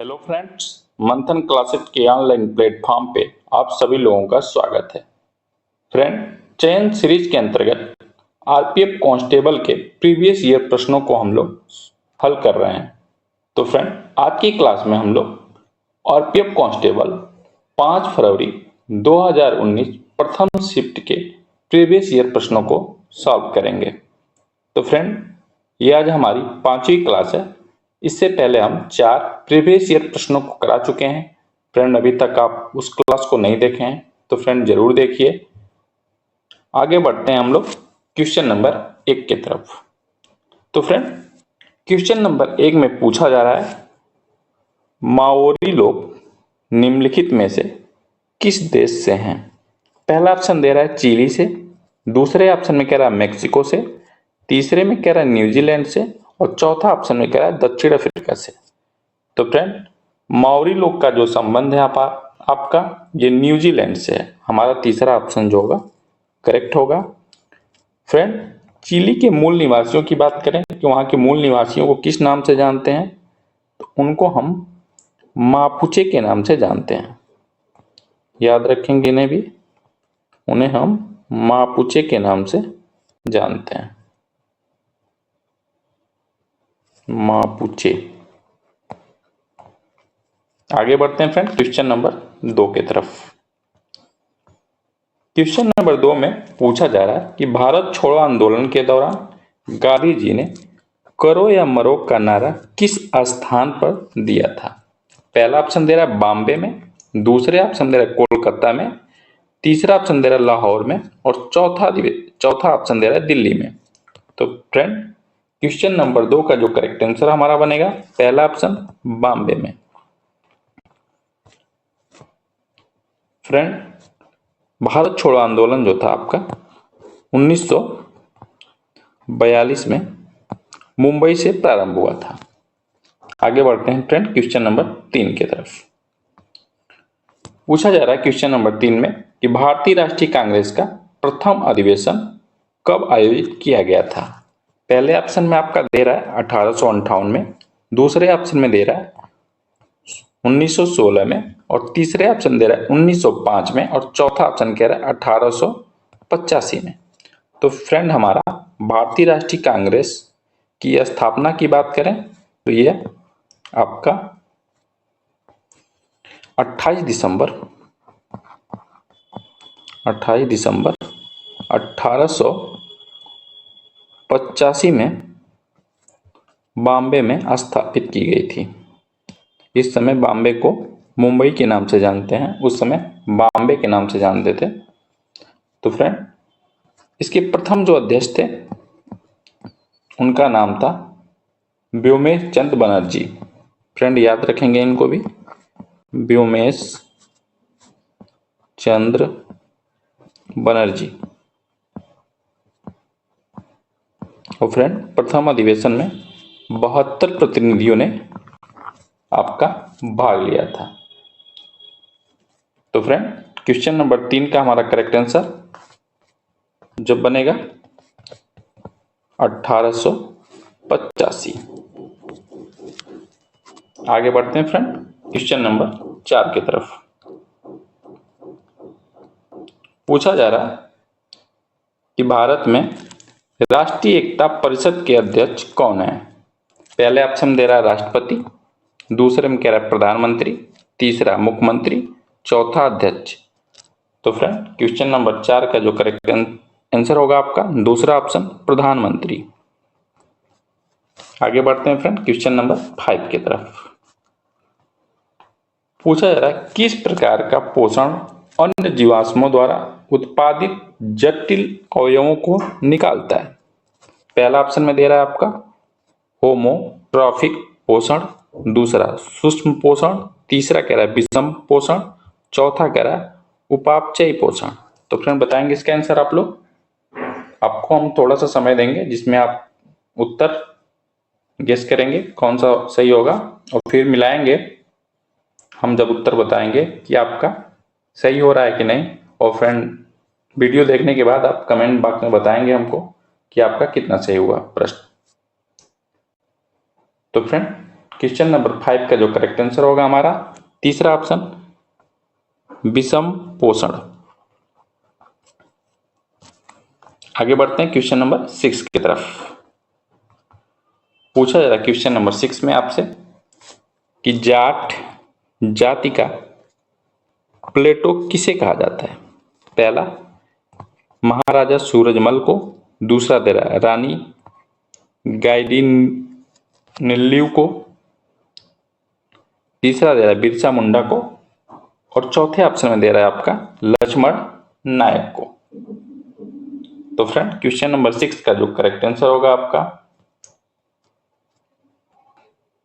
Hello friends, मंथन classes के online platform पे आप सभी लोगों का स्वागत है। फ्रेंड, चयन सीरीज के अंतर्गत आरपीएफ कांस्टेबल के प्रीवियस ईयर प्रश्नों को हम लोग हल कर रहे हैं। तो फ्रेंड, आज की क्लास में हम लोग आरपीएफ कांस्टेबल 5 फरवरी 2019 प्रथम शिफ्ट के प्रीवियस ईयर प्रश्नों को सॉल्व करेंगे। तो फ्रेंड, ये आज हमारी 5वीं क्लास है। इससे पहले हम 4 प्रीवियस ईयर प्रश्नों को करा चुके हैं। फ्रेंड, अभी तक आप उस क्लास को नहीं देखे हैं तो फ्रेंड जरूर देखिए। आगे बढ़ते हैं हम लोग क्वेश्चन नंबर 1 की तरफ। तो फ्रेंड, क्वेश्चन नंबर 1 में पूछा जा रहा है, माओरी लोग निम्नलिखित में से किस देश से हैं? पहला ऑप्शन दे रहा है चिली से, दूसरे ऑप्शन में कह रहा है मेक्सिको से, तीसरे में कह रहा है न्यूजीलैंड से और चौथा ऑप्शन में कह रहा है दक्षिण अफ्रीका से। तो फ्रेंड, माओरी लोग का जो संबंध है आपका ये न्यूजीलैंड से है। हमारा तीसरा ऑप्शन जो होगा करेक्ट होगा। फ्रेंड, चिली के मूल निवासियों की बात करें कि वहां के मूल निवासियों को किस नाम से जानते हैं, तो उनको हम मापुचे के नाम से जानते हैं। याद रखेंगे इन्हें भी, उन्हें हम मापुचे के नाम से जानते हैं। मापुचे। आगे बढ़ते हैं फ्रेंड क्वेश्चन नंबर 2 की तरफ। क्वेश्चन नंबर 2 में पूछा जा रहा है कि भारत छोड़ो आंदोलन के दौरान गांधी जी ने करो या मरो का नारा किस स्थान पर दिया था? पहला ऑप्शन दे रहा है बॉम्बे में, दूसरे ऑप्शन दे रहा है कोलकाता में, तीसरा ऑप्शन दे रहा है लाहौर में और चौथा ऑप्शन दे रहा है दिल्ली में। तो फ्रेंड, क्वेश्चन नंबर 2 का जो करेक्ट आंसर हमारा बनेगा पहला ऑप्शन बॉम्बे में। फ्रेंड, भारत छोड़ो आंदोलन जो था आपका 1942 में मुंबई से प्रारंभ हुआ था। आगे बढ़ते हैं फ्रेंड क्वेश्चन नंबर 3 की तरफ। पूछा जा रहा है क्वेश्चन नंबर 3 में कि भारतीय राष्ट्रीय कांग्रेस का प्रथम अधिवेशन कब आयोजित किया गया था? पहले ऑप्शन में आपका दे रहा है 1858 में, दूसरे ऑप्शन में दे रहा है 1916 में और तीसरे ऑप्शन दे रहा है 1905 में और चौथा ऑप्शन कह रहा है 1885 में। तो फ्रेंड, हमारा भारतीय राष्ट्रीय कांग्रेस की स्थापना की बात करें तो यह आपका 28 दिसंबर 1885 में बॉम्बे में स्थापित की गई थी। इस समय बॉम्बे को मुंबई के नाम से जानते हैं, उस समय बॉम्बे के नाम से जानते थे। तो फ्रेंड, इसके प्रथम जो अध्यक्ष थे उनका नाम था व्योमेश चंद्र बनर्जी। फ्रेंड, याद रखेंगे इनको भी, व्योमेश चंद्र बनर्जी। और फ्रेंड, प्रथम अधिवेशन में 72 प्रतिनिधियों ने आपका भाग लिया था। तो फ्रेंड, क्वेश्चन नंबर 3 का हमारा करेक्ट आंसर जो बनेगा 1885। आगे बढ़ते हैं फ्रेंड क्वेश्चन नंबर 4 की तरफ। पूछा जा रहा है कि भारत में राष्ट्रीय एकता परिषद के अध्यक्ष कौन है? पहले ऑप्शन दे रहा है राष्ट्रपति, दूसरे में कह रहा है प्रधानमंत्री, तीसरा मुख्यमंत्री, चौथा अध्यक्ष। तो फ्रेंड, क्वेश्चन नंबर 4 का जो करेक्ट आंसर होगा आपका दूसरा ऑप्शन प्रधानमंत्री। आगे बढ़ते हैं फ्रेंड क्वेश्चन नंबर 5 की तरफ। पूछा जा रहा है किस प्रकार का पोषण अन्य जीवाश्मों द्वारा उत्पादित जटिल अवयवों को निकालता है? पहला ऑप्शन में दे रहा है आपका होमोट्रॉफिक पोषण, दूसरा सूक्ष्म पोषण, तीसरा कह रहा है विषम पोषण, चौथा कह रहा है उपापचयी पोषण। तो फ्रेंड, बताएंगे इसका आंसर आप लोग। आपको हम थोड़ा सा समय देंगे जिसमें आप उत्तर गेस करेंगे कौन सा सही होगा और फिर मिलाएंगे हम जब उत्तर बताएंगे कि आपका सही हो रहा है कि नहीं। और फ्रेंड, वीडियो देखने के बाद आप कमेंट बॉक्स में बताएंगे हमको कि आपका कितना सही हुआ प्रश्न। तो फ्रेंड, क्वेश्चन नंबर 5 का जो करेक्ट आंसर होगा हमारा तीसरा ऑप्शन विषम पोषण। आगे बढ़ते हैं क्वेश्चन नंबर 6 की तरफ। पूछा जा रहा है क्वेश्चन नंबर 6 में आपसे कि जाट जाति का प्लेटो किसे कहा जाता है। पहला महाराजा सूरजमल को, दूसरा दे रहा है रानी गाइदिन्ल्यू को, तीसरा दे रहा है बिरसा मुंडा को और चौथे ऑप्शन में दे रहा है आपका लक्ष्मण नायक को। तो फ्रेंड क्वेश्चन नंबर 6 का जो करेक्ट आंसर होगा आपका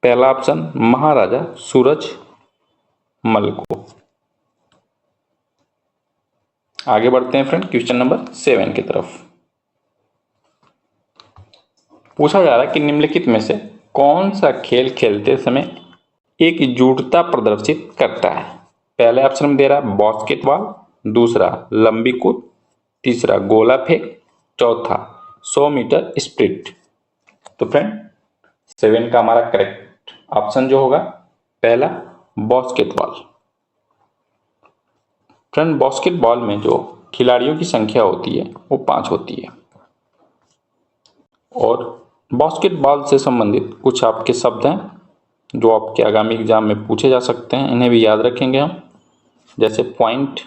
पहला ऑप्शन महाराजा सूरजमल को। आगे बढ़ते हैं फ्रेंड क्वेश्चन नंबर 7 की तरफ। पूछा जा रहा है कि निम्नलिखित में से कौन सा खेल खेलते समय एकजुटता प्रदर्शित करता है। पहले ऑप्शन में दे रहा है बास्केटबॉल, दूसरा लंबी कूद, तीसरा गोला फेंक, चौथा 100 मीटर स्प्रिंट। तो फ्रेंड 7 का हमारा करेक्ट ऑप्शन जो होगा पहला बास्केटबॉल। फ्रेंड बास्केटबॉल में जो खिलाड़ियों की संख्या होती है वो 5 होती है और बास्केटबॉल से संबंधित कुछ आपके शब्द हैं जो आपके आगामी एग्जाम में पूछे जा सकते हैं, इन्हें भी याद रखेंगे हम। जैसे पॉइंट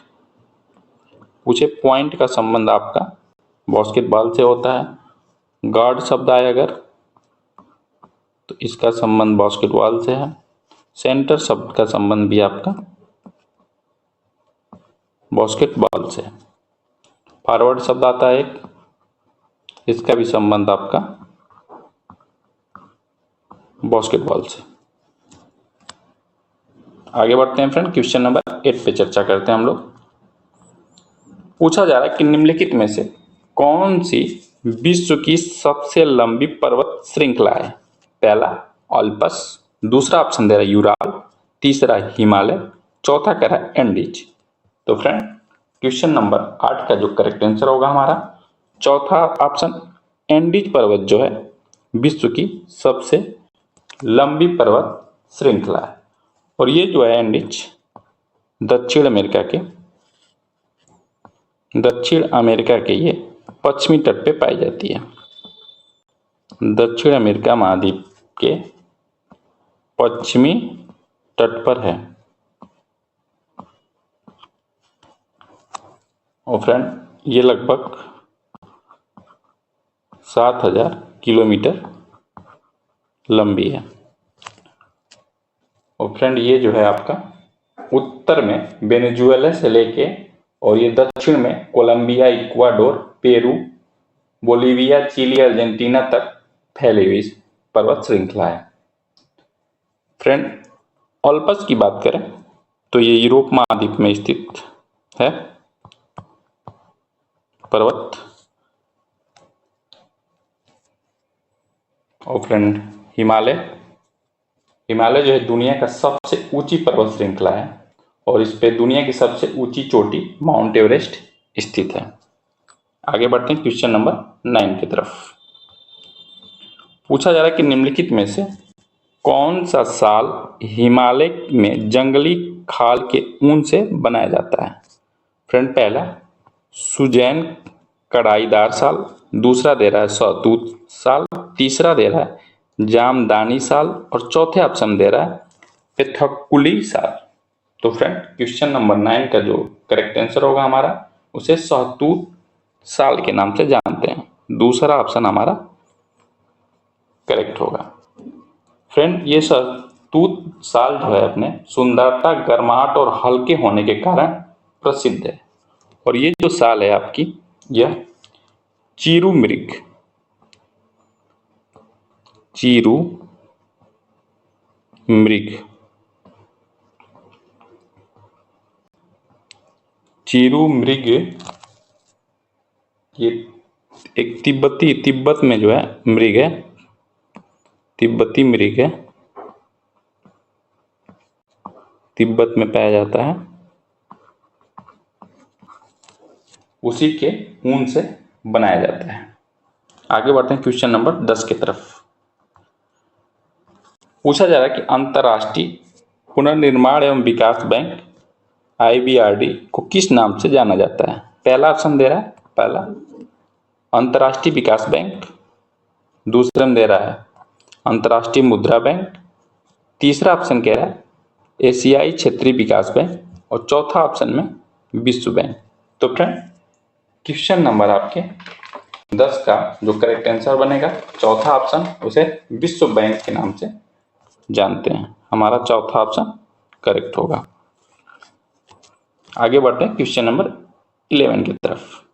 पूछे, पॉइंट का संबंध आपका बास्केटबॉल से होता है। गार्ड शब्द आए अगर तो इसका संबंध बास्केटबॉल से है। सेंटर शब्द का संबंध भी आपका बास्केटबॉल से है। फॉरवर्ड शब्द आता है एक, इसका भी संबंध आपका बास्केटबॉल से। आगे बढ़ते हैं फ्रेंड क्वेश्चन नंबर 8 पे चर्चा करते हैं हम लोग। पूछा जा रहा है कि निम्नलिखित में से कौन सी विश्व की सबसे लंबी पर्वत श्रृंखला है। पहला ऑल्पस, दूसरा ऑप्शन दे रहा है यूराल, तीसरा हिमालय, चौथा कह रहा है एंडीज। तो फ्रेंड क्वेश्चन नंबर 8 का जो करेक्ट आंसर होगा हमारा चौथा ऑप्शन एंडीज पर्वत जो है विश्व की सबसे लंबी पर्वत श्रृंखला है। और ये जो है एंडीज दक्षिण अमेरिका के ये पश्चिमी तट पे पाई जाती है। दक्षिण अमेरिका महाद्वीप के पश्चिमी तट पर है। और फ्रेंड ये लगभग 7000 किलोमीटर लंबी है। और फ्रेंड ये जो है आपका उत्तर में वेनेजुएला से लेके और ये दक्षिण में Colombia, Ecuador, Peru, Bolivia, Chile, Argentina तक फैली हुई पर्वत श्रृंखला है। फ्रेंड ऑल्पस की बात करें तो ये यूरोप महाद्वीप में स्थित है पर्वत। और फ्रेंड हिमालय जो है दुनिया का सबसे ऊंची पर्वत श्रृंखला है और इस पे दुनिया की सबसे ऊंची चोटी माउंट एवरेस्ट स्थित है। आगे बढ़ते हैं क्वेश्चन नंबर 9 की तरफ। पूछा जा रहा है कि निम्नलिखित में से कौन सा साल हिमालय में जंगली खाल के ऊन से बनाया जाता है। फ्रेंड पहला सुजैन कढ़ाईदार साल, दूसरा दे रहा है सहतूत साल, तीसरा दे रहा है जामदानी साल और चौथे ऑप्शन दे रहा है पेथकुली साल। तो फ्रेंड क्वेश्चन नंबर 9 का जो करेक्ट आंसर होगा हमारा उसे सहतूत साल के नाम से जानते हैं। दूसरा ऑप्शन हमारा करेक्ट होगा। फ्रेंड ये सहतूत साल जो है अपने सुंदरता, गर्माहट और हल्के होने के कारण प्रसिद्ध है। और ये जो साल है आपकी यह चीरू मृग ये एक तिब्बत में जो है मृग है, तिब्बती मृग है, तिब्बत में पाया जाता है, उसी के ऊन से बनाया जाता है। आगे बढ़ते हैं क्वेश्चन नंबर 10 की तरफ। पूछा जा रहा है कि अंतर्राष्ट्रीय पुनर्निर्माण एवं विकास बैंक IBRD को किस नाम से जाना जाता है। पहला ऑप्शन दे रहा है, पहला अंतर्राष्ट्रीय विकास बैंक, दूसरे में दे रहा है अंतर्राष्ट्रीय मुद्रा बैंक, तीसरा ऑप्शन कह रहा है एशियाई क्षेत्रीय विकास बैंक और चौथा ऑप्शन में विश्व बैंक। तो फ्रेंड क्वेश्चन नंबर आपके 10 का जो करेक्ट आंसर बनेगा चौथा ऑप्शन, उसे विश्व बैंक के नाम से जानते हैं। हमारा चौथा ऑप्शन करेक्ट होगा। आगे बढ़ते हैं क्वेश्चन नंबर 11 की तरफ।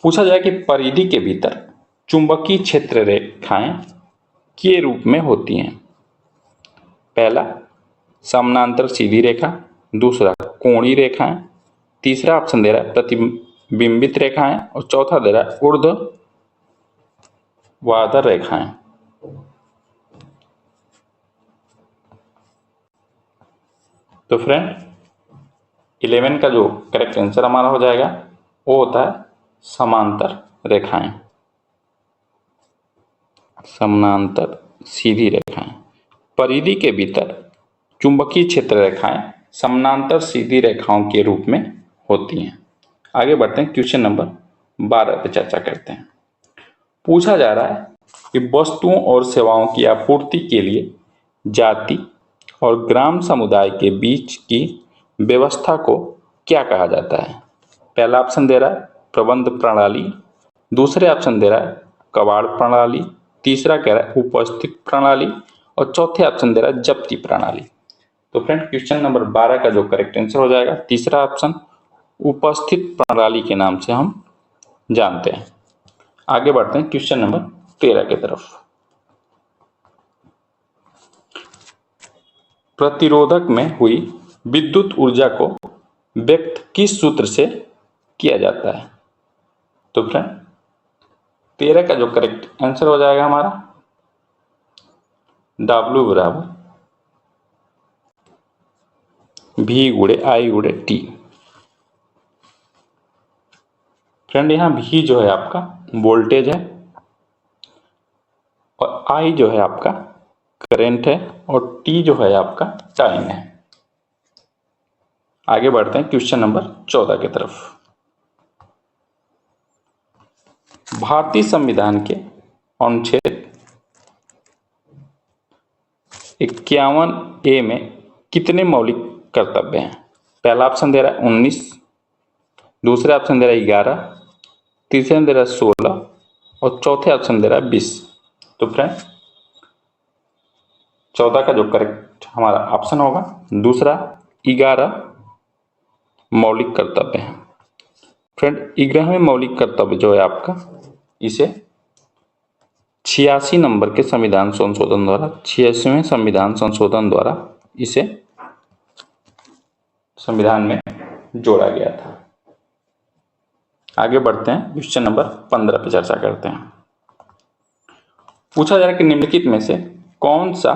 पूछा जाए कि परिधि के भीतर चुंबकीय क्षेत्र रेखाएं के रूप में होती हैं। पहला समानांतर सीधी रेखा, दूसरा कोणीय रेखाएं, तीसरा ऑप्शन दे रहा है प्रतिबिंबित रेखाएं और चौथा दे रहा है ऊर्ध्वाधर रेखाएं। तो फ्रेंड 11 का जो करेक्ट आंसर हमारा हो जाएगा वो होता है समांतर रेखाएं, समानांतर सीधी रेखाएं। परिधि के भीतर चुंबकीय क्षेत्र रेखाएं समानांतर सीधी रेखाओं के रूप में होती हैं। आगे बढ़ते हैं क्वेश्चन नंबर 12 पे चर्चा करते हैं। पूछा जा रहा है कि वस्तुओं और सेवाओं की आपूर्ति के लिए जाति और ग्राम समुदाय के बीच की व्यवस्था को क्या कहा जाता है। पहला ऑप्शन दे रहा है प्रबंध प्रणाली, दूसरे ऑप्शन दे रहा है कबाड़ प्रणाली, तीसरा कह रहा है उपस्थित प्रणाली और चौथे ऑप्शन दे रहा है जब्ती प्रणाली। तो फ्रेंड क्वेश्चन नंबर 12 का जो करेक्ट आंसर हो जाएगा तीसरा ऑप्शन उपस्थित प्रणाली के नाम से हम जानते हैं। आगे बढ़ते हैं क्वेश्चन नंबर 13 की तरफ। प्रतिरोधक में हुई विद्युत ऊर्जा को व्यक्त किस सूत्र से किया जाता है। तो फ्रेंड 13 का जो करेक्ट आंसर हो जाएगा हमारा W बराबर V गुणे I गुणे T। फ्रेंड यहाँ V जो है आपका वोल्टेज है और I जो है आपका करंट है और T जो है आपका टाइम है। आगे बढ़ते हैं क्वेश्चन नंबर 14 की तरफ। भारतीय संविधान के अनुच्छेद 51A में कितने मौलिक कर्तव्य हैं। पहला ऑप्शन दे रहा है 19, दूसरे ऑप्शन दे रहा है 11, तीसरे में दे रहा है 16 और चौथे ऑप्शन दे रहा है 20। तो फ्रेंड 14 का जो करेक्ट हमारा ऑप्शन होगा दूसरा 11 मौलिक कर्तव्य है। फ्रेंड 11वें मौलिक कर्तव्य जो है आपका इसे 86 नंबर के संविधान संशोधन द्वारा 86वें संविधान संशोधन द्वारा इसे संविधान में जोड़ा गया था। आगे बढ़ते हैं क्वेश्चन नंबर 15 पे चर्चा करते हैं। पूछा जा रहा है कि निम्नलिखित में से कौन सा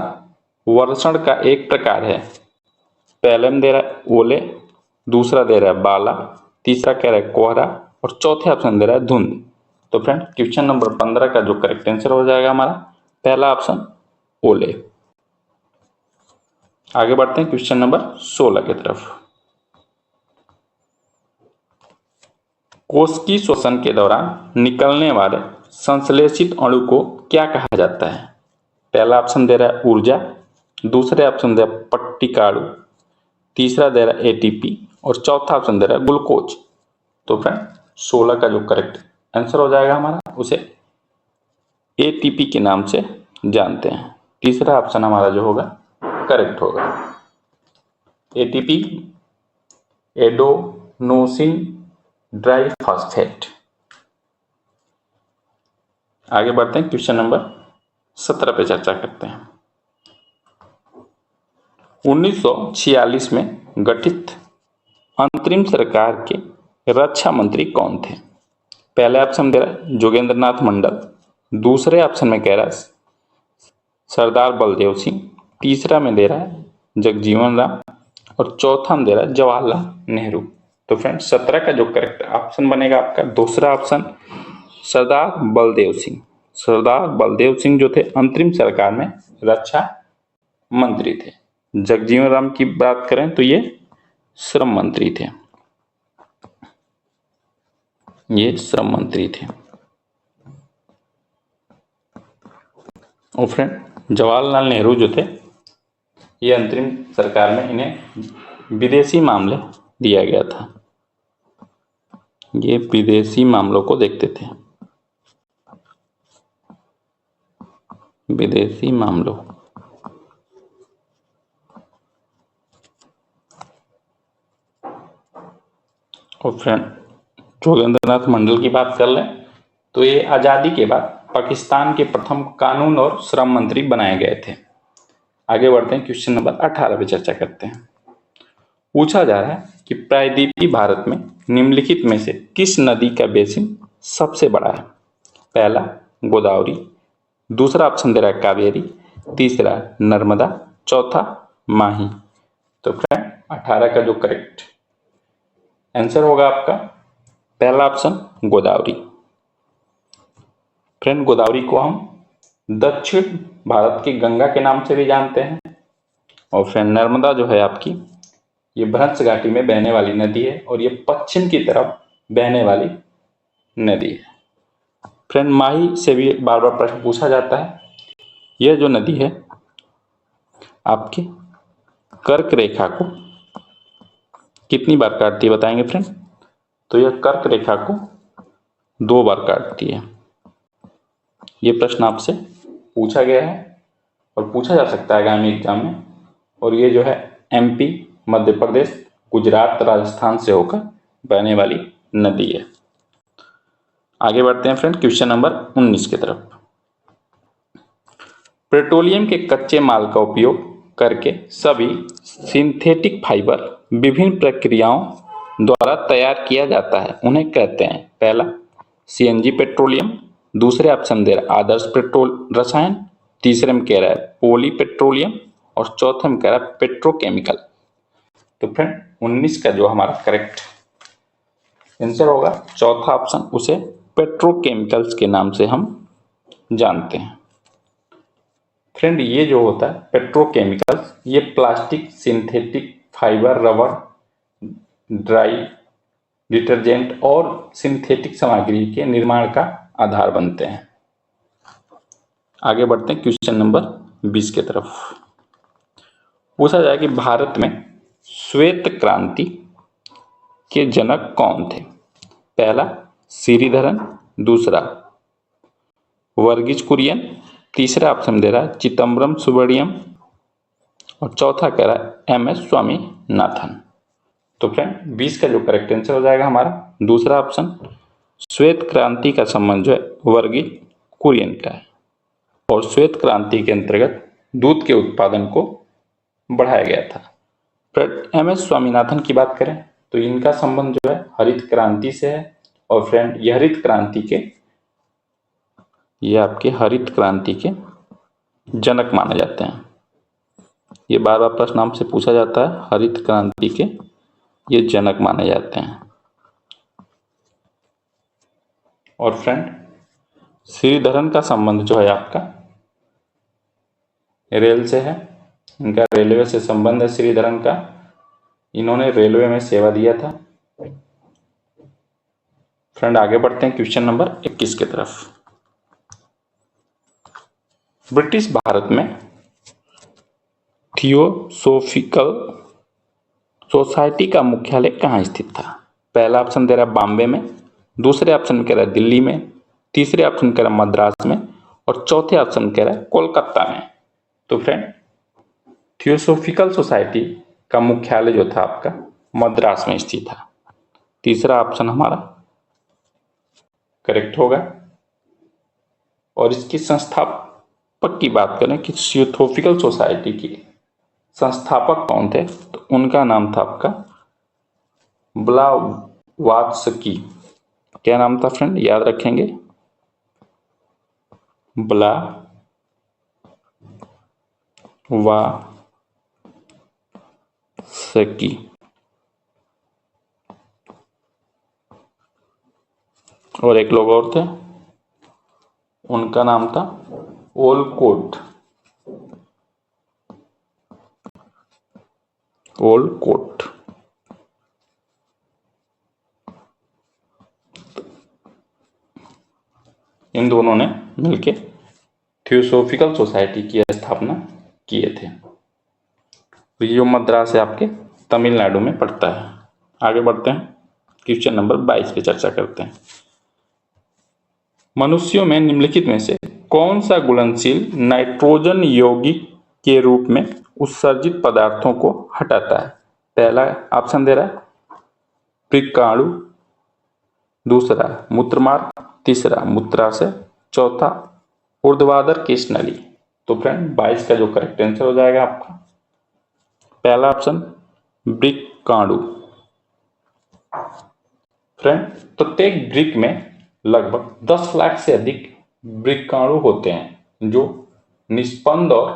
वर्षण का एक प्रकार है। पहले में दे रहा है ओले, दूसरा दे रहा है बाला, तीसरा कह रहा है कोहरा और चौथे ऑप्शन दे रहा है धुंध। तो फ्रेंड क्वेश्चन नंबर 15 का जो करेक्ट आंसर हो जाएगा हमारा पहला ऑप्शन ओले। आगे बढ़ते हैं क्वेश्चन नंबर 16 की तरफ। कोशिकीय श्वसन के दौरान निकलने वाले संश्लेषित अणु को क्या कहा जाता है। पहला ऑप्शन दे रहा है ऊर्जा, दूसरे ऑप्शन दे रहा है पट्टिकाणु, तीसरा दे रहा है ATP और चौथा ऑप्शन दे रहा है ग्लूकोज। तो फ्रेंड 16 का जो करेक्ट आंसर हो जाएगा हमारा उसे ATP के नाम से जानते हैं। तीसरा ऑप्शन हमारा जो होगा करेक्ट होगा। ATP adenosine diphosphate. आगे बढ़ते हैं क्वेश्चन नंबर 17 पे चर्चा करते हैं। 1946 में गठित अंतरिम सरकार के रक्षा मंत्री कौन थे। पहले ऑप्शन दे रहा है जोगेंद्र नाथ मंडल, दूसरे ऑप्शन में कह रहा है सरदार बलदेव सिंह, तीसरा में दे रहा है जगजीवन राम और चौथा में दे रहा है जवाहरलाल नेहरू। तो फ्रेंड्स 17 का जो करेक्ट ऑप्शन बनेगा आपका दूसरा ऑप्शन सरदार बलदेव सिंह। सरदार बलदेव सिंह जो थे अंतरिम सरकार में रक्षा मंत्री थे। जगजीवन राम की बात करें तो ये श्रम मंत्री थे, ये श्रम मंत्री थे। और फ्रेंड जवाहरलाल नेहरू जो थे ये अंतरिम सरकार में इन्हें विदेशी मामले दिया गया था, ये विदेशी मामलों को देखते थे, विदेशी मामलों। और फ्रेंड जोगेंद्रनाथ मंडल की बात कर लें तो ये आज़ादी के बाद पाकिस्तान के प्रथम कानून और श्रम मंत्री बनाए गए थे। आगे बढ़ते हैं, क्वेश्चन नंबर 18 पे चर्चा करते हैं। पूछा जा रहा है कि प्रायद्वीपीय भारत में निम्नलिखित में से किस नदी का बेसिन सबसे बड़ा है? पहला गोदावरी, दूसरा ऑप्शन दे रहा है कावेरी, तीसरा नर्मदा, चौथा माही। तो फ्रेंड 18 का जो करेक्ट आंसर होगा आपका पहला ऑप्शन गोदावरी। फ्रेंड गोदावरी को हम दक्षिण भारत की गंगा के नाम से भी जानते हैं। और फ्रेंड नर्मदा जो है आपकी ये भ्रंश घाटी में बहने वाली नदी है और ये पश्चिम की तरफ बहने वाली नदी है। फ्रेंड माही से भी बार बार प्रश्न पूछा जाता है। यह जो नदी है आपकी कर्क रेखा को कितनी बार काटती है बताएंगे फ्रेंड? तो यह कर्क रेखा को 2 बार काटती है। ये प्रश्न आपसे पूछा गया है और पूछा जा सकता है आगामी एग्जाम में। और ये जो है एमपी, मध्य प्रदेश, गुजरात, राजस्थान से होकर बहने वाली नदी है। आगे बढ़ते हैं फ्रेंड क्वेश्चन नंबर 19 की तरफ। पेट्रोलियम के कच्चे माल का उपयोग करके सभी सिंथेटिक फाइबर विभिन्न प्रक्रियाओं द्वारा तैयार किया जाता है, उन्हें कहते हैं पहला सीएनजी पेट्रोलियम, दूसरे ऑप्शन दे रहा है आदर्श पेट्रोल रसायन, तीसरे में कह रहा है पॉली पेट्रोलियम और चौथे में कह रहा है पेट्रोकेमिकल। तो फ्रेंड 19 का जो हमारा करेक्ट आंसर होगा चौथा ऑप्शन, उसे पेट्रोकेमिकल्स के नाम से हम जानते हैं। फ्रेंड ये जो होता है पेट्रोकेमिकल्स ये plastic, synthetic fibre, rubber, dry detergent और सिंथेटिक सामग्री के निर्माण का आधार बनते हैं। आगे बढ़ते हैं क्वेश्चन नंबर 20 की तरफ। पूछा जाए कि भारत में श्वेत क्रांति के जनक कौन थे? पहला श्रीधरन, दूसरा वर्गीज कुरियन, तीसरा ऑप्शन दे रहा है चिदम्बरम सुब्रमण्यम और चौथा कह रहा है एम एस स्वामीनाथन। तो फ्रेंड 20 का जो करेक्ट आंसर हो जाएगा हमारा दूसरा ऑप्शन, श्वेत क्रांति का संबंध जो है वर्गीज कुरियन का है और श्वेत क्रांति के अंतर्गत दूध के उत्पादन को बढ़ाया गया था। फ्रेंड एम एस स्वामीनाथन की बात करें तो इनका संबंध जो है हरित क्रांति से है और फ्रेंड ये हरित क्रांति के ये आपके हरित क्रांति के जनक माने जाते हैं। ये बार बार प्रश्न आपसे पूछा जाता है, हरित क्रांति के ये जनक माने जाते हैं। और फ्रेंड श्रीधरन का संबंध जो है आपका रेल से है, इनका रेलवे से संबंध है श्रीधरन का, इन्होंने रेलवे में सेवा दिया था। फ्रेंड आगे बढ़ते हैं क्वेश्चन नंबर 21 की तरफ। ब्रिटिश भारत में थियोसोफिकल सोसाइटी का मुख्यालय कहाँ स्थित था? पहला ऑप्शन दे रहा है बॉम्बे में, दूसरे ऑप्शन में कह रहा है दिल्ली में, तीसरे ऑप्शन कह रहा है मद्रास में और चौथे ऑप्शन कह रहा है कोलकाता में। तो फ्रेंड थियोसोफिकल सोसाइटी का मुख्यालय जो था आपका मद्रास में स्थित था। तीसरा ऑप्शन हमारा करेक्ट होगा। और इसकी संस्थापक की बात करें कि थियोसोफिकल सोसाइटी की संस्थापक कौन थे तो उनका नाम था आपका ब्लावात्स्की। क्या नाम था फ्रेंड, याद रखेंगे, ब्लावात्स्की। और एक लोग और थे उनका नाम था ओलकोट। ओलकोट। इन दोनों ने मिलके थियोसॉफिकल सोसाइटी की स्थापना किए थे। तो ये मद्रास है आपके तमिलनाडु में पड़ता है। आगे बढ़ते हैं, क्वेश्चन नंबर 22 पे चर्चा करते हैं। मनुष्यों में निम्नलिखित में से कौन सा घुलनशील नाइट्रोजन यौगिक के रूप में उत्सर्जित पदार्थों को हटाता है? पहला ऑप्शन दे रहा है वृक्काणु, दूसरा मूत्रमार्ग, तीसरा मूत्राशय, चौथा ऊर्ध्वाधर केशनली। तो फ्रेंड 22 का जो करेक्ट आंसर हो जाएगा आपका पहला ऑप्शन वृक्काणु। फ्रेंड प्रत्येक वृक्क में लगभग 10 लाख से अधिक वृक्काणु होते हैं जो निस्पंद और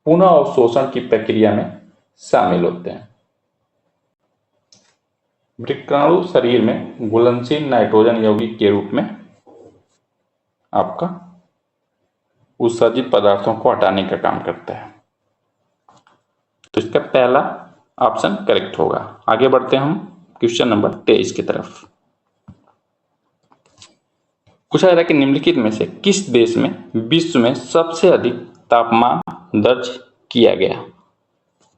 पुनः अवशोषण की प्रक्रिया में शामिल होते हैं। वृक्काणु शरीर में घुलनशील नाइट्रोजन यौगिक के रूप में आपका उत्सर्जित पदार्थों को हटाने का काम करता है। तो इसका पहला ऑप्शन करेक्ट होगा। आगे बढ़ते हैं हम क्वेश्चन नंबर 23 की तरफ। पूछा जा रहा है कि निम्नलिखित में से किस देश में विश्व में सबसे अधिक तापमान दर्ज किया गया?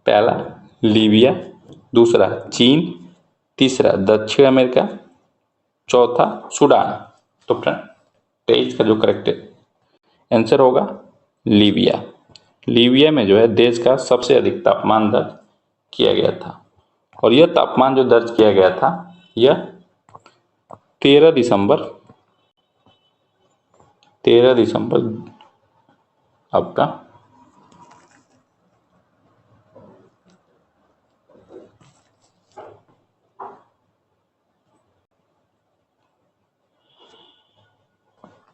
पहला लीबिया, दूसरा चीन, तीसरा दक्षिण अमेरिका, चौथा सूडान। तो फ्रेंड 23 का जो करेक्ट आंसर होगा लीबिया। लीबिया में जो है देश का सबसे अधिक तापमान दर्ज किया गया था और यह तापमान जो दर्ज किया गया था यह 13 दिसंबर आपका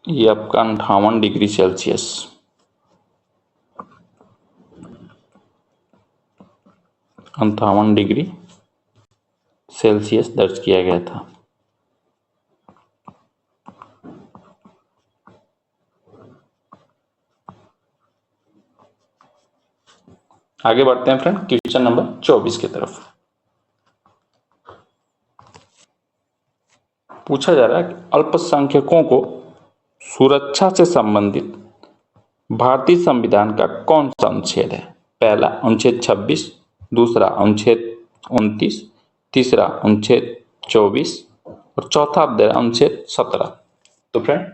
ये आपका 58 डिग्री सेल्सियस 58 डिग्री सेल्सियस दर्ज किया गया था। आगे बढ़ते हैं फ्रेंड क्वेश्चन नंबर 24 की तरफ। पूछा जा रहा है कि अल्पसंख्यकों को सुरक्षा से संबंधित भारतीय संविधान का कौन सा अनुच्छेद है? पहला अनुच्छेद 26, दूसरा अनुच्छेद 29, तीसरा अनुच्छेद 24 और चौथा आप दे रहा अनुच्छेद 17। तो फ्रेंड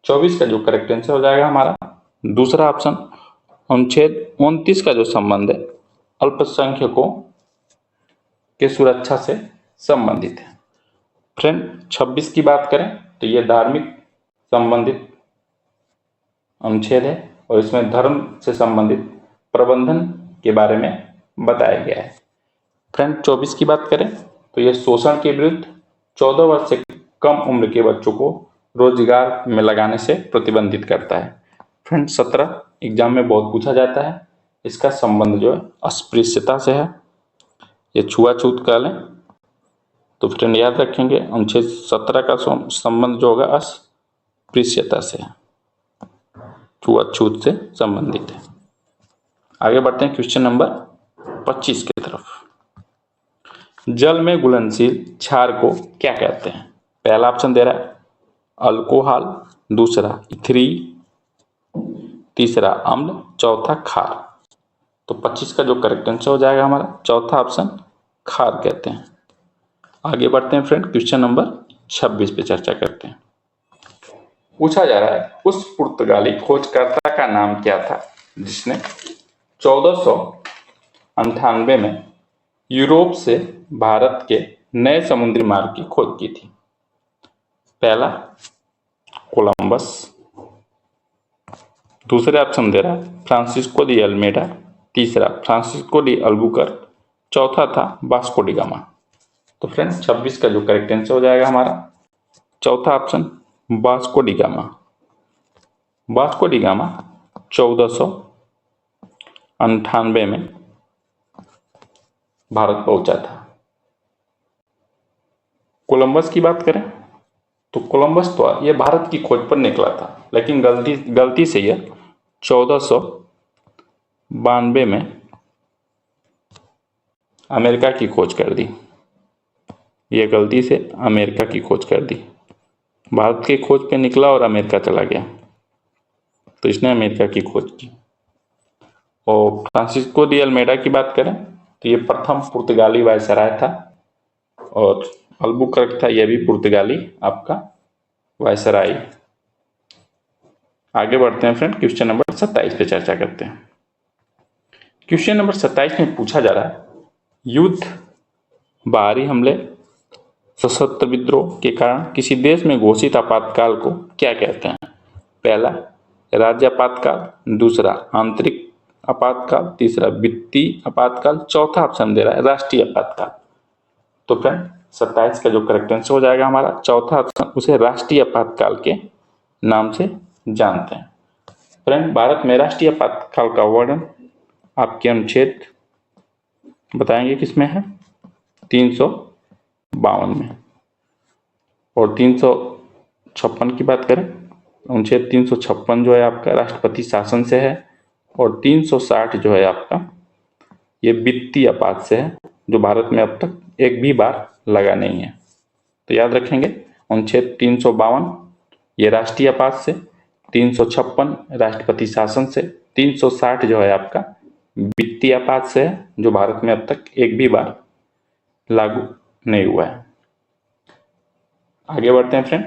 24 का जो करेक्ट आंसर हो जाएगा हमारा दूसरा ऑप्शन अनुच्छेद 29 का जो संबंध है अल्पसंख्यकों के सुरक्षा से संबंधित है। फ्रेंड 26 की बात करें तो यह धार्मिक संबंधित अनुच्छेद है और इसमें धर्म से संबंधित प्रबंधन के बारे में बताया गया है। फ्रेंड 24 की बात करें तो यह शोषण के विरुद्ध 14 वर्ष से कम उम्र के बच्चों को रोजगार में लगाने से प्रतिबंधित करता है। फ्रेंड 17 एग्जाम में बहुत पूछा जाता है, इसका संबंध जो है अस्पृश्यता से है, ये छुआछूत का लें तो फ्रेंड याद रखेंगे अनुच्छेद 17 का संबंध जो होगा अस्पृश्यता से है, छुआछूत से संबंधित है। आगे बढ़ते हैं क्वेश्चन नंबर 25 की तरफ। जल में घुलनशील क्षार को क्या कहते हैं? पहला ऑप्शन दे रहा है अल्कोहल, दूसरा इथरीन, तीसरा अम्ल, चौथा खार। तो 25 का जो करेक्ट आंसर हो जाएगा हमारा चौथा ऑप्शन खार कहते हैं। आगे बढ़ते हैं फ्रेंड क्वेश्चन नंबर 26 पे चर्चा करते हैं। पूछा जा रहा है उस पुर्तगाली खोजकर्ता का नाम क्या था जिसने 1498 में यूरोप से भारत के नए समुद्री मार्ग की खोज की थी? पहला कोलंबस, दूसरे ऑप्शन दे रहा है फ्रांसिस्को डी अल्मेडा, तीसरा फ्रांसिस्को डी अल्बुकर्क, चौथा था वास्को डी गामा। तो फ्रेंड 26 का जो करेक्ट आंसर हो जाएगा हमारा चौथा option Vasco D gamma. Vasco D gamma 1498 में भारत पहुंचा था। कोलंबस की बात करें तो कोलंबस तो ये भारत की खोज पर निकला था, लेकिन गलती से यह 1492 में अमेरिका की खोज कर दी। ये गलती से अमेरिका की खोज कर दी। भारत की खोज पे निकला और अमेरिका चला गया, तो इसने अमेरिका की खोज की। और फ्रांसिस्को डी अल्मेडा की बात करें तो ये प्रथम पुर्तगाली वायसराय था, और अल्बुकर्क था, यह भी पुर्तगाली आपका वायसराय। आगे बढ़ते हैं फ्रेंड, क्वेश्चन नंबर 27 पे चर्चा करते हैं। क्वेश्चन नंबर 27 में पूछा जा रहा है, युद्ध, बाहरी हमले, सशस्त्र विद्रोह के कारण किसी देश में घोषित आपातकाल को क्या कहते हैं? पहला राज्य आपातकाल, दूसरा आंतरिक आपातकाल, तीसरा वित्तीय आपातकाल, चौथा ऑप्शन दे रहा है राष्ट्रीय आपातकाल। तो फ्रेंड 27 का जो करेक्ट आंसर हो जाएगा हमारा चौथा ऑप्शन, उसे राष्ट्रीय आपातकाल के नाम से जानते हैं। फ्रेंड भारत में राष्ट्रीय आपातकाल का वर्णन आपके अनुच्छेद बताएंगे किसमें है? 352 में। और 356 की बात करें, अनुच्छेद 356 जो है आपका राष्ट्रपति शासन से है, और 360 जो है आपका ये वित्तीय आपात से है, जो भारत में अब तक एक भी बार लगा नहीं है। तो याद रखेंगे, अनुच्छेद 352 ये राष्ट्रीय आपात से, 356 राष्ट्रपति शासन से, 360 जो है आपका वित्तीय आपात से है, जो भारत में अब तक एक भी बार लागू नहीं हुआ है। आगे बढ़ते हैं फ्रेंड,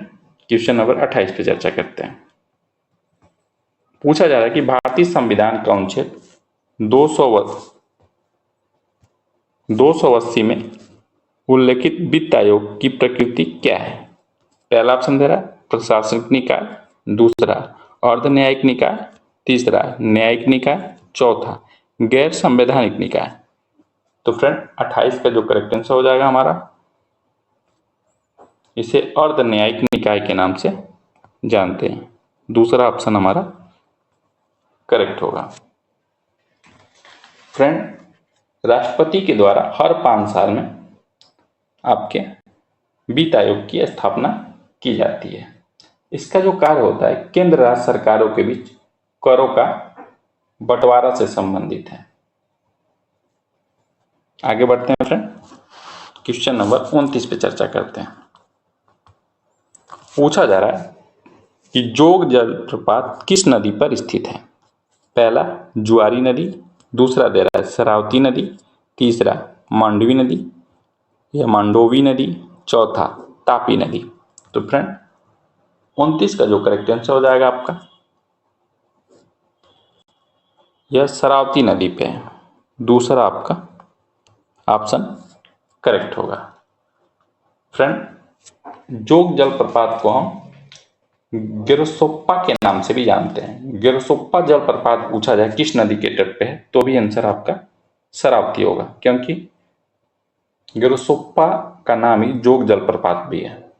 क्वेश्चन नंबर 28 पे चर्चा करते हैं। पूछा जा रहा है कि भारतीय संविधान का अनुच्छेद 280 में उल्लेखित वित्त आयोग की प्रकृति क्या है? पहला ऑप्शन दे रहा है प्रशासनिक निकाय, दूसरा अर्ध न्यायिक निकाय, तीसरा न्यायिक निकाय, चौथा गैर संवैधानिक निकाय। तो फ्रेंड 28 का जो करेक्ट आंसर हो जाएगा हमारा, इसे अर्ध न्यायिक निकाय के नाम से जानते हैं। दूसरा ऑप्शन हमारा करेक्ट होगा। फ्रेंड राष्ट्रपति के द्वारा हर 5 साल में आपके वित्त आयोग की स्थापना की जाती है। इसका जो कार्य होता है केंद्र राज्य सरकारों के बीच करों का बंटवारा से संबंधित है। आगे बढ़ते हैं फ्रेंड, क्वेश्चन नंबर 29 पे चर्चा करते हैं। पूछा जा रहा है कि जोग जलप्रपात किस नदी पर स्थित है? पहला जुआरी नदी, दूसरा दे रहा है शरावती नदी, तीसरा मांडवी नदी या मांडोवी नदी, चौथा तापी नदी। तो फ्रेंड 29 का जो करेक्ट आंसर हो जाएगा आपका, यह शरावती नदी पे है। दूसरा आपका ऑप्शन करेक्ट होगा। फ्रेंड जोग जलप्रपात को हम गिरसोप्पा के नाम से भी जानते हैं। गिरसोप्पा जलप्रपात पूछा जाए किस नदी के तट पे है, तो भी आंसर आपका शरावती होगा, क्योंकि गिरसोप्पा का नाम ही जोग जलप्रपात भी है।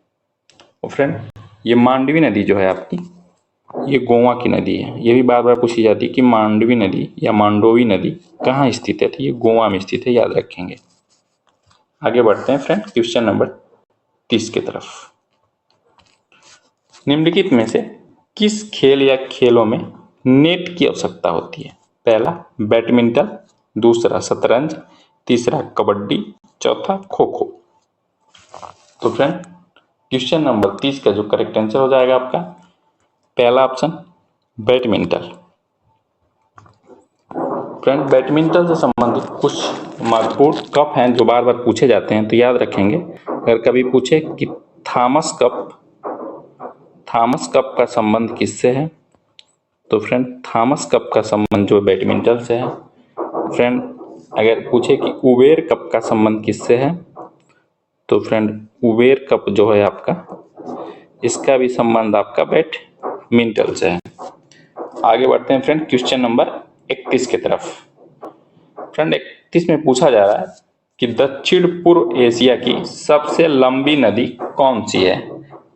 और फ्रेंड ये मांडवी नदी जो है आपकी, ये गोवा की नदी है। ये भी बार बार पूछी जाती है कि मांडवी नदी या मांडोवी नदी कहाँ स्थित है, तो ये गोवा में स्थित है, याद रखेंगे। आगे बढ़ते हैं फ्रेंड क्वेश्चन नंबर 30 की तरफ। निम्नलिखित में से किस खेल या खेलों में नेट की आवश्यकता होती है? पहला बैडमिंटन, दूसरा शतरंज, तीसरा कबड्डी, चौथा खो खो। तो फ्रेंड क्वेश्चन नंबर 30 का जो करेक्ट आंसर हो जाएगा आपका पहला ऑप्शन बैडमिंटन। फ्रेंड बैडमिंटन से संबंधित कुछ महत्वपूर्ण कप हैं जो बार बार पूछे जाते हैं, तो याद रखेंगे। अगर कभी पूछे कि थॉमस कप का संबंध किससे है, तो फ्रेंड थॉमस कप का संबंध जो बैडमिंटन से है। फ्रेंड अगर पूछे कि उबेर कप का संबंध किससे है, तो फ्रेंड उबेर कप जो है आपका, इसका भी संबंध आपका बैडमिंटन से है। आगे बढ़ते हैं फ्रेंड क्वेश्चन नंबर 31 की तरफ। फ्रेंड 31 में पूछा जा रहा है कि दक्षिण पूर्व एशिया की सबसे लंबी नदी कौन सी है?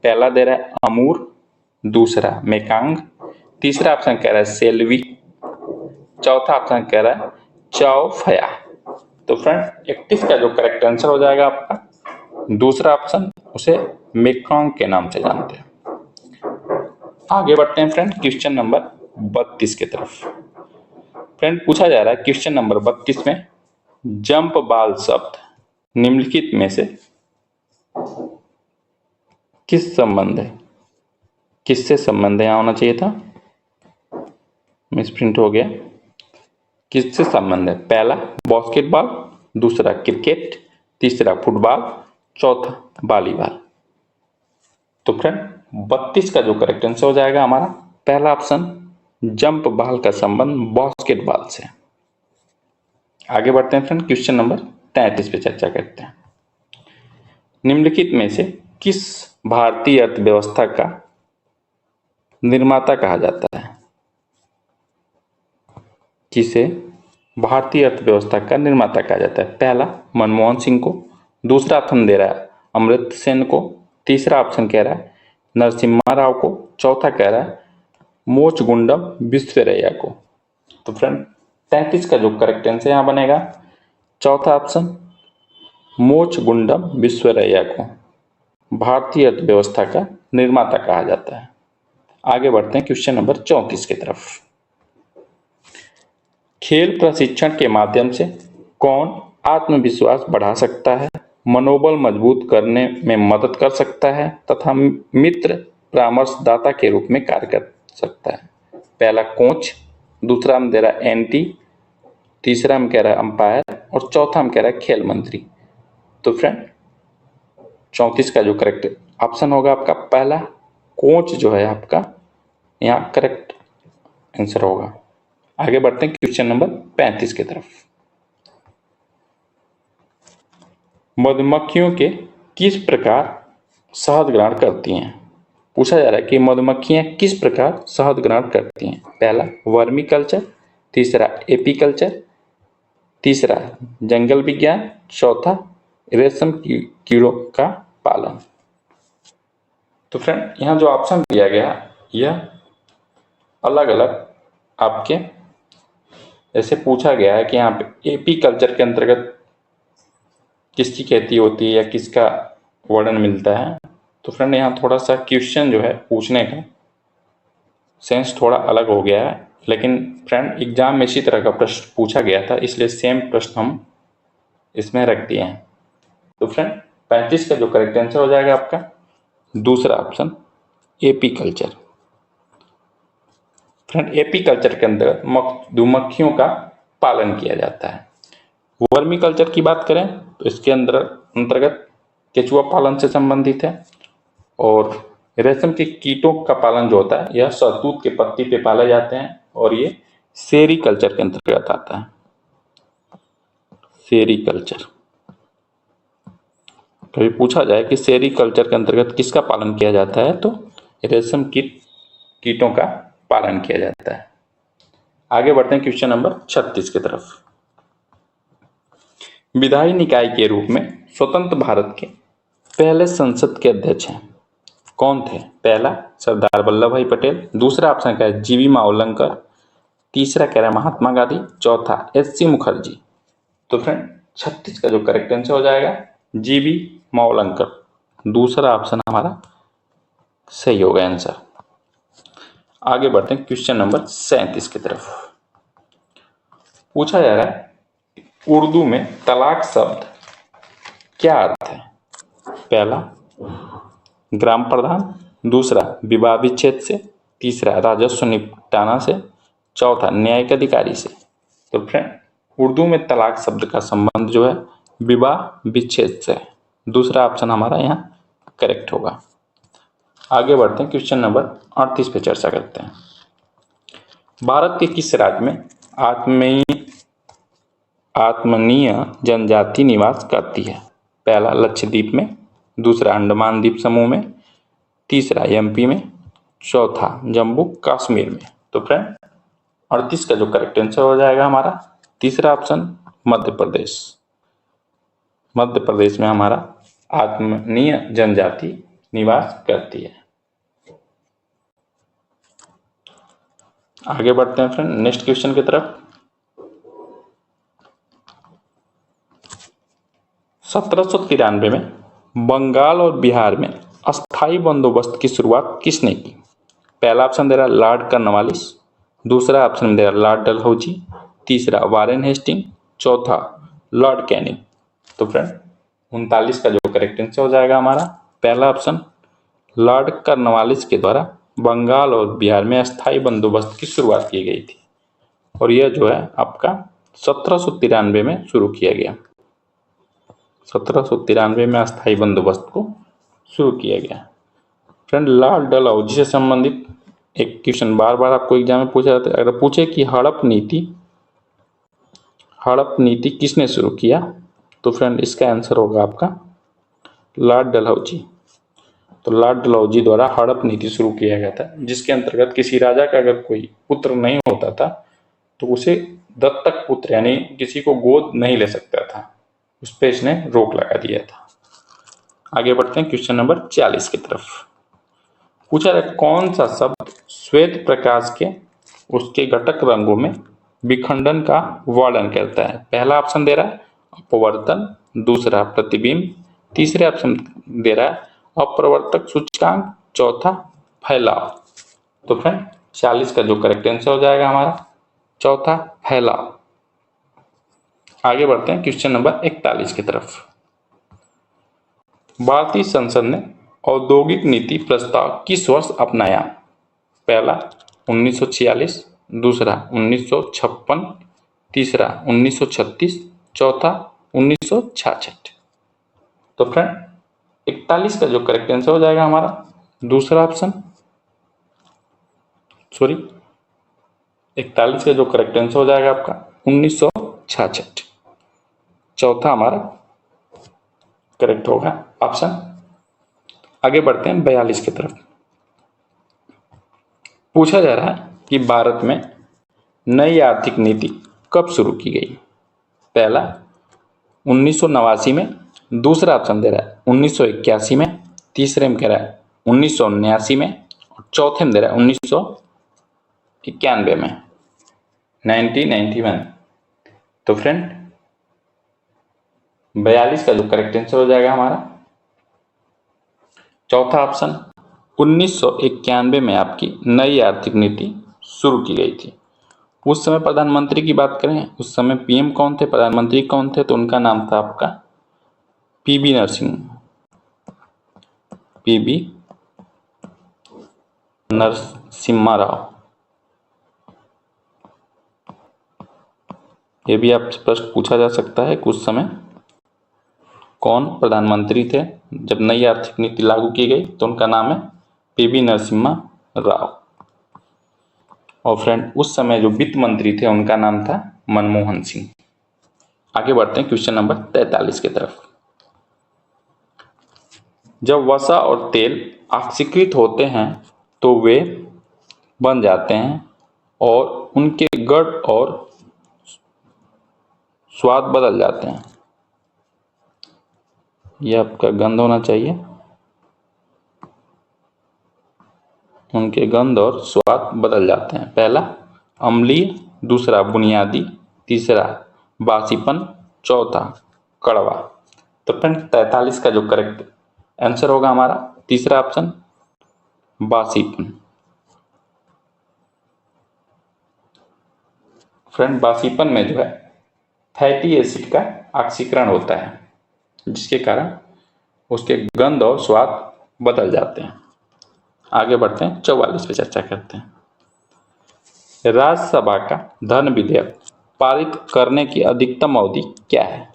पहला दे रहा है अमूर, दूसरा मेकांग, तीसरा ऑप्शन कह रहा है सेल्वी, चौथा ऑप्शन कह रहा है चाओ फया। तो फ्रेंड 31 का जो करेक्ट आंसर हो जाएगा आपका दूसरा ऑप्शन उसे मेकॉन्ग के नाम से जानते हैं। आगे बढ़ते हैं फ्रेंड क्वेश्चन नंबर 32 की तरफ। फ्रेंड पूछा जा रहा है क्वेश्चन नंबर 32 में जंप बाल शब्द निम्नलिखित में से किस संबंध है, किससे संबंध है, यहाँ होना चाहिए था, मिसप्रिंट हो गया। किससे संबंध है? पहला बास्केटबॉल, दूसरा क्रिकेट, तीसरा फुटबॉल, चौथा वॉलीबॉल। तो फ्रेंड 32 का जो करेक्ट आंसर हो जाएगा हमारा पहला ऑप्शन, जंप बॉल का संबंध बास्केटबॉल से। आगे बढ़ते हैं फ्रेंड क्वेश्चन नंबर 33 पे चर्चा करते हैं। निम्नलिखित में से किस भारतीय अर्थव्यवस्था का निर्माता कहा जाता है? किसे भारतीय अर्थव्यवस्था का निर्माता कहा जाता है? पहला मनमोहन सिंह को, दूसरा ऑप्शन दे रहा है अमर्त्य सेन को, तीसरा ऑप्शन कह रहा है नरसिम्हा राव को, चौथा कह रहा है मोचगुंडम विश्वेश्वरैया को। तो फ्रेंड 33 का जो करेक्ट आंसर यहाँ बनेगा चौथा ऑप्शन, मोचगुंडम विश्वेश्वरैया को भारतीय अर्थव्यवस्था का निर्माता कहा जाता है। आगे बढ़ते हैं क्वेश्चन नंबर 34 की तरफ। खेल प्रशिक्षण के माध्यम से कौन आत्मविश्वास बढ़ा सकता है, मनोबल मजबूत करने में मदद कर सकता है तथा मित्र परामर्शदाता के रूप में कार्य कर सकता है? पहला कोच, दूसरा हम दे रहा है एंटी, तीसरा हम कह रहा है अंपायर और चौथा हम कह रहा है खेल मंत्री। तो फ्रेंड 34 का जो करेक्ट ऑप्शन होगा आपका पहला कोच जो है आपका यहाँ करेक्ट आंसर होगा। आगे बढ़ते हैं क्वेश्चन नंबर 35 की तरफ। मधुमक्खियों के किस प्रकार शहद ग्रहण करती हैं? पूछा जा रहा है कि मधुमक्खियां किस प्रकार शहद ग्रहण करती हैं। पहला वर्मी कल्चर, तीसरा एपीकल्चर, तीसरा जंगल विज्ञान, चौथा रेशम कीड़ों का पालन। तो फ्रेंड यहाँ जो ऑप्शन दिया गया यह अलग अलग आपके ऐसे पूछा गया है कि यहाँ पे एपी कल्चर के अंतर्गत किसकी खेती होती है या किसका वर्णन मिलता है। तो फ्रेंड यहाँ थोड़ा सा क्वेश्चन जो है पूछने का सेंस थोड़ा अलग हो गया है, लेकिन फ्रेंड एग्जाम में इसी तरह का प्रश्न पूछा गया था इसलिए सेम प्रश्न हम इसमें रख दिए हैं। तो फ्रेंड 35 का जो करेक्ट आंसर हो जाएगा आपका दूसरा option AP culture. Friend AP culture के अंतर्गत मधुमक्खियों का पालन किया जाता है। वर्मी कल्चर की बात करें तो इसके अंतर्गत केचुआ पालन से संबंधित है और रेशम के कीटों का पालन जो होता है यह शहतूत के पत्ती पे पाले जाते हैं और ये सेरी कल्चर के अंतर्गत आता है। सेरी कल्चर कभी पूछा जाए कि सेरी कल्चर के अंतर्गत किसका पालन किया जाता है तो रेशम कीटों का पालन किया जाता है। आगे बढ़ते हैं क्वेश्चन नंबर 36 की तरफ। विधायी निकाय के रूप में स्वतंत्र भारत के पहले संसद के अध्यक्ष हैं कौन थे? पहला सरदार वल्लभ भाई पटेल, दूसरा ऑप्शन का है जीवी मावलंकर, तीसरा कह रहा है महात्मा गांधी, चौथा एस.सी. मुखर्जी। तो फ्रेंड 36 का जो करेक्ट आंसर हो जाएगा जीवी मावलंकर, दूसरा ऑप्शन हमारा सही होगा आंसर। आगे बढ़ते हैं क्वेश्चन नंबर 37 की तरफ। पूछा जा रहा है उर्दू में तलाक शब्द क्या अर्थ है? पहला ग्राम प्रधान, दूसरा विवाह विच्छेद से, तीसरा राजस्व निपटाना से, चौथा न्यायिक अधिकारी से। तो फ्रेंड उर्दू में तलाक शब्द का संबंध जो है विवाह विच्छेद से है, दूसरा ऑप्शन हमारा यहाँ करेक्ट होगा। आगे बढ़ते हैं क्वेश्चन नंबर 38 पे चर्चा करते हैं। भारत के किस राज्य में आत्मनीय जनजाति निवास करती है? पहला लक्षद्वीप में, दूसरा अंडमान द्वीप समूह में, तीसरा एमपी में, चौथा जम्मू कश्मीर में। तो फ्रेंड 38 का जो करेक्ट आंसर हो जाएगा हमारा तीसरा ऑप्शन मध्य प्रदेश। मध्य प्रदेश में हमारा आत्मनीय जनजाति निवास करती है। आगे बढ़ते हैं फ्रेंड नेक्स्ट क्वेश्चन की तरफ। 1793 में बंगाल और बिहार में अस्थाई बंदोबस्त की शुरुआत किसने की? पहला ऑप्शन दे रहा है लॉर्ड कर्नवालिस, दूसरा ऑप्शन दे रहा है लॉर्ड डलहौजी, तीसरा वारेन हेस्टिंग, चौथा लॉर्ड कैनिंग। तो फ्रेंड 39 का जो करेक्ट आंसर हो जाएगा हमारा पहला ऑप्शन लॉर्ड कर्नवालिस के द्वारा बंगाल और बिहार में अस्थाई बंदोबस्त की शुरुआत की गई थी और यह जो है आपका 1793 में शुरू किया गया। 1793 में अस्थाई बंदोबस्त को शुरू किया गया। फ्रेंड लॉर्ड डलहौजी से संबंधित एक क्वेश्चन बार बार आपको एग्जाम में पूछा जाता है। अगर पूछे कि हड़प नीति किसने शुरू किया, तो फ्रेंड इसका आंसर होगा आपका लॉर्ड डलहौजी। तो लॉर्ड डलहौजी द्वारा हड़प नीति शुरू किया गया था, जिसके अंतर्गत किसी राजा का अगर कोई पुत्र नहीं होता था तो उसे दत्तक पुत्र यानी किसी को गोद नहीं ले सकता था, उस पर इसने रोक लगा दिया था। आगे बढ़ते हैं क्वेश्चन नंबर 40 की तरफ। पूछा है कौन सा शब्द श्वेत प्रकाश के उसके घटक रंगों में विखंडन का वर्णन करता है? पहला ऑप्शन दे रहा है अपवर्तन, दूसरा प्रतिबिंब, तीसरे ऑप्शन दे रहा है अपवर्तक सूचकांक, चौथा फैलाव। तो फ्रेंड 40 का जो करेक्ट आंसर हो जाएगा हमारा चौथा फैलाव। आगे बढ़ते हैं क्वेश्चन नंबर 41 की तरफ। भारतीय संसद ने औद्योगिक नीति प्रस्ताव किस वर्ष अपनाया? पहला 1946, दूसरा 1956, तीसरा 1936, चौथा 1966। तो फ्रेंड 41 का जो करेक्ट आंसर हो जाएगा हमारा दूसरा ऑप्शन 41 का जो करेक्ट आंसर हो जाएगा आपका 1966। चौथा हमारा करेक्ट होगा ऑप्शन। आगे बढ़ते हैं 42 की तरफ। पूछा जा रहा है कि भारत में नई आर्थिक नीति कब शुरू की गई? पहला 1989 में, दूसरा ऑप्शन दे रहा है 1981 में, तीसरे में कह रहा है 1979 में और चौथे में दे रहा है 1991 में, 1991। तो फ्रेंड 42 का जो करेक्ट आंसर हो जाएगा हमारा चौथा ऑप्शन 1991 में आपकी नई आर्थिक नीति शुरू की गई थी। उस समय प्रधानमंत्री की बात करें, उस समय पीएम कौन थे, प्रधानमंत्री कौन थे, तो उनका नाम था आपका पीवी नरसिम्हा राव। ये भी आपसे प्रश्न पूछा जा सकता है कि उस समय कौन प्रधानमंत्री थे जब नई आर्थिक नीति लागू की गई, तो उनका नाम है पीवी नरसिम्हा राव। और फ्रेंड उस समय जो वित्त मंत्री थे उनका नाम था मनमोहन सिंह। आगे बढ़ते हैं क्वेश्चन नंबर 43 की तरफ। जब वसा और तेल ऑक्सीकृत होते हैं तो वे बन जाते हैं और उनके गढ़ और स्वाद बदल जाते हैं। यह आपका गंध होना चाहिए, उनके गंध और स्वाद बदल जाते हैं। पहला अम्लीय, दूसरा बुनियादी, तीसरा बासीपन, चौथा कड़वा। तो फ्रेंड 43 का जो करेक्ट आंसर होगा हमारा तीसरा ऑप्शन बासीपन। फ्रेंड बासीपन में जो है फैटी एसिड का ऑक्सीकरण होता है, जिसके कारण उसके गंध और स्वाद बदल जाते हैं। आगे बढ़ते हैं 44 पे चर्चा करते हैं। राज्यसभा का धन विधेयक पारित करने की अधिकतम अवधि क्या है?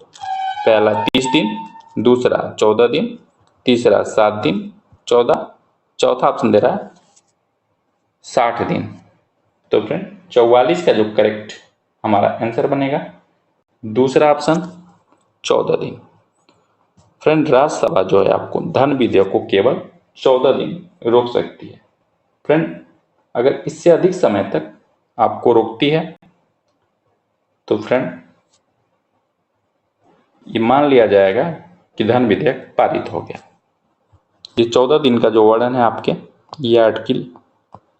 पहला 30 दिन, दूसरा 14 दिन, तीसरा 7 दिन, चौथा ऑप्शन दे रहा है 60 दिन। तो फ्रेंड 44 का जो करेक्ट हमारा आंसर बनेगा दूसरा ऑप्शन 14 दिन। फ्रेंड राज्यसभा जो है आपको धन विधेयक को केवल 14 दिन रोक सकती है। फ्रेंड अगर इससे अधिक समय तक आपको रोकती है तो फ्रेंड ये मान लिया जाएगा कि धन विधेयक पारित हो गया। ये 14 दिन का जो वर्णन है आपके ये आर्टिकल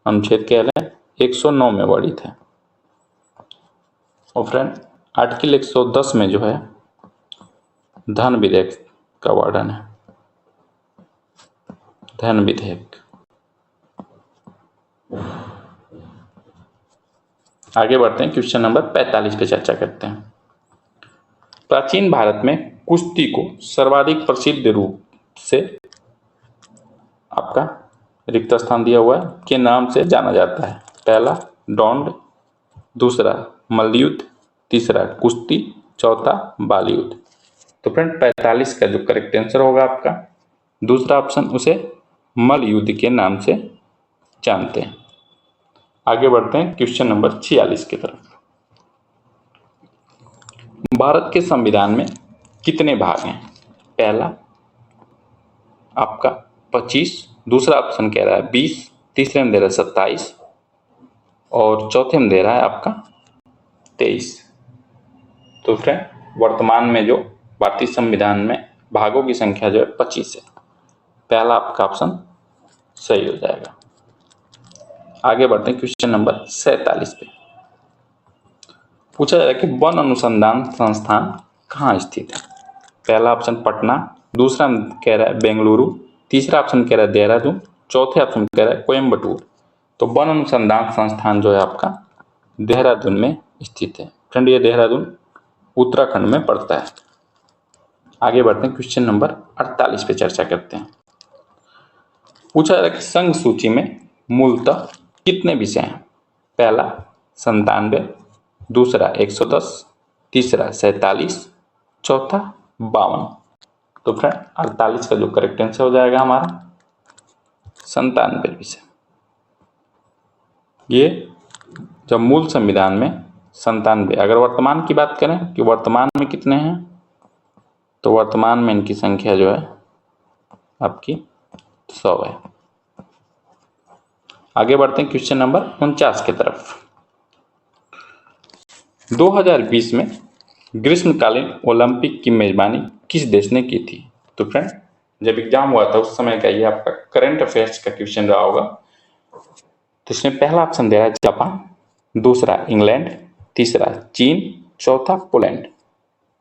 अनुच्छेद के 109 में वर्णित है। और फ्रेंड आर्टिकल 110 में जो है धन विधेयक का वर्णन है। धन विधेयक। आगे बढ़ते हैं, क्वेश्चन नंबर 45 पे चर्चा करते हैं। प्राचीन भारत में कुश्ती को सर्वाधिक प्रसिद्ध रूप से आपका रिक्त स्थान दिया हुआ है के नाम से जाना जाता है। पहला दौंड, दूसरा मल्लयुद्ध, तीसरा कुश्ती, चौथा बाल युद्ध। तो फ्रेंड 45 का जो करेक्ट आंसर होगा आपका दूसरा ऑप्शन, उसे मल्ल युद्ध के नाम से जानते हैं। आगे बढ़ते हैं क्वेश्चन नंबर 46 की तरफ। भारत के संविधान में कितने भाग हैं? पहला आपका 25, दूसरा ऑप्शन कह रहा है 20, तीसरे में दे रहा है 27 और चौथे में दे रहा है आपका 23। तो फ्रेंड वर्तमान में जो भारतीय संविधान में भागों की संख्या जो है 25 है। पहला आपका ऑप्शन सही हो जाएगा। आगे बढ़ते हैं क्वेश्चन नंबर 47 पे। पूछा जा रहा है कि वन अनुसंधान संस्थान कहाँ स्थित है? पहला ऑप्शन पटना, दूसरा कह रहा है बेंगलुरु, तीसरा ऑप्शन कह रहा है देहरादून, चौथे ऑप्शन कह रहा है कोयम्बटूर। तो वन अनुसंधान संस्थान जो है आपका देहरादून में स्थित है। फ्रेंड ये देहरादून उत्तराखंड में पड़ता है। आगे बढ़ते हैं क्वेश्चन नंबर 48 पे चर्चा करते हैं। पूछा जा रहा है कि संघ सूची में मूलतः कितने विषय हैं? पहला 97, दूसरा 110, तीसरा 47, चौथा 52। तो फ्रेंड 48 का जो करेक्ट आंसर हो जाएगा हमारा 97 विषय। ये जब मूल संविधान में 97, अगर वर्तमान की बात करें कि वर्तमान में कितने हैं, तो वर्तमान में इनकी संख्या जो है आपकी 100 है। आगे बढ़ते हैं क्वेश्चन नंबर 49 की तरफ। 2020 में ग्रीष्मकालीन ओलंपिक की मेजबानी किस देश ने की थी? तो फ्रेंड जब एग्जाम हुआ था उस समय का ये आपका करंट अफेयर्स का क्वेश्चन रहा होगा। तो इसमें पहला ऑप्शन दे रहा है जापान, दूसरा इंग्लैंड, तीसरा चीन, चौथा पोलैंड।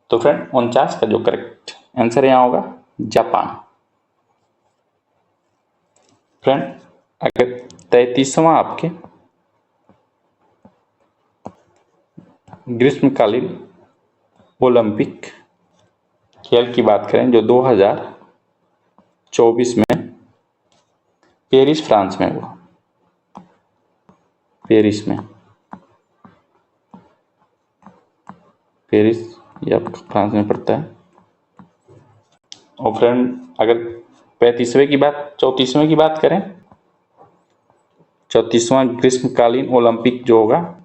तो फ्रेंड 49 का जो करेक्ट आंसर यहाँ होगा जापान। फ्रेंड अगर 33वां आपके ग्रीष्मकालीन ओलंपिक खेल की बात करें जो 2024 में पेरिस फ्रांस में हुआ, पेरिस ये फ्रांस में पड़ता है। और फ्रेंड अगर 34वें की बात करें, 34वां ग्रीष्मकालीन ओलंपिक जो होगा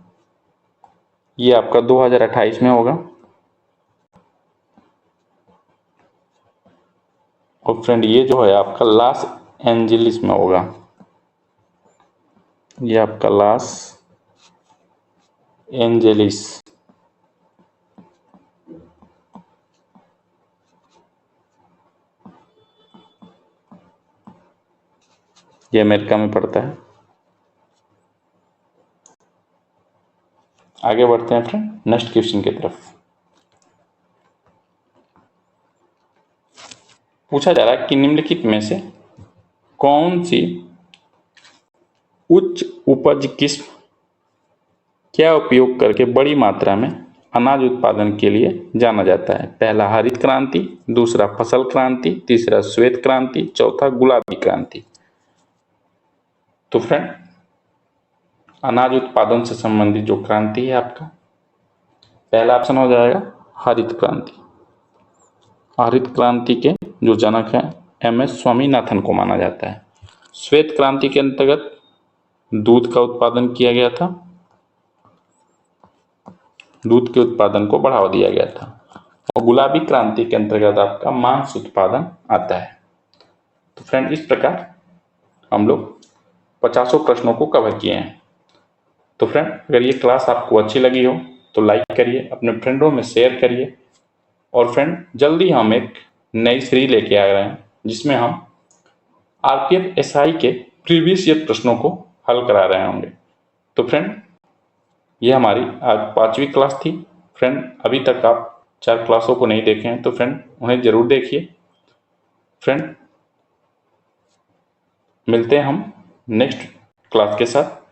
ये आपका 2028 में होगा। और फ्रेंड ये जो है आपका लॉस एंजलिस में होगा। ये आपका लॉस एंजलिस ये अमेरिका में पड़ता है। आगे बढ़ते हैं फ्रेंड नेक्स्ट क्वेश्चन की तरफ। पूछा जा रहा है कि निम्नलिखित में से कौन सी उच्च उपज किस्म क्या उपयोग करके बड़ी मात्रा में अनाज उत्पादन के लिए जाना जाता है? पहला हरित क्रांति, दूसरा फसल क्रांति, तीसरा श्वेत क्रांति, चौथा गुलाबी क्रांति। तो फ्रेंड अनाज उत्पादन से संबंधित जो क्रांति है आपका पहला ऑप्शन हो जाएगा हरित क्रांति। हरित क्रांति के जो जनक हैं MS स्वामीनाथन को माना जाता है। श्वेत क्रांति के अंतर्गत दूध का उत्पादन किया गया था, दूध के उत्पादन को बढ़ावा दिया गया था। और गुलाबी क्रांति के अंतर्गत आपका मांस उत्पादन आता है। तो फ्रेंड इस प्रकार हम लोग 50 प्रश्नों को कवर किए हैं। तो फ्रेंड अगर ये क्लास आपको अच्छी लगी हो तो लाइक करिए, अपने फ्रेंडों में शेयर करिए। और फ्रेंड जल्दी हम एक नई सीरीज लेके आ रहे हैं जिसमें हम RPF SI के प्रीवियस ईयर प्रश्नों को हल करा रहे होंगे। तो फ्रेंड ये हमारी आज 5वीं क्लास थी। फ्रेंड अभी तक आप 4 क्लासों को नहीं देखे हैं तो फ्रेंड उन्हें जरूर देखिए। फ्रेंड मिलते हैं हम नेक्स्ट क्लास के साथ।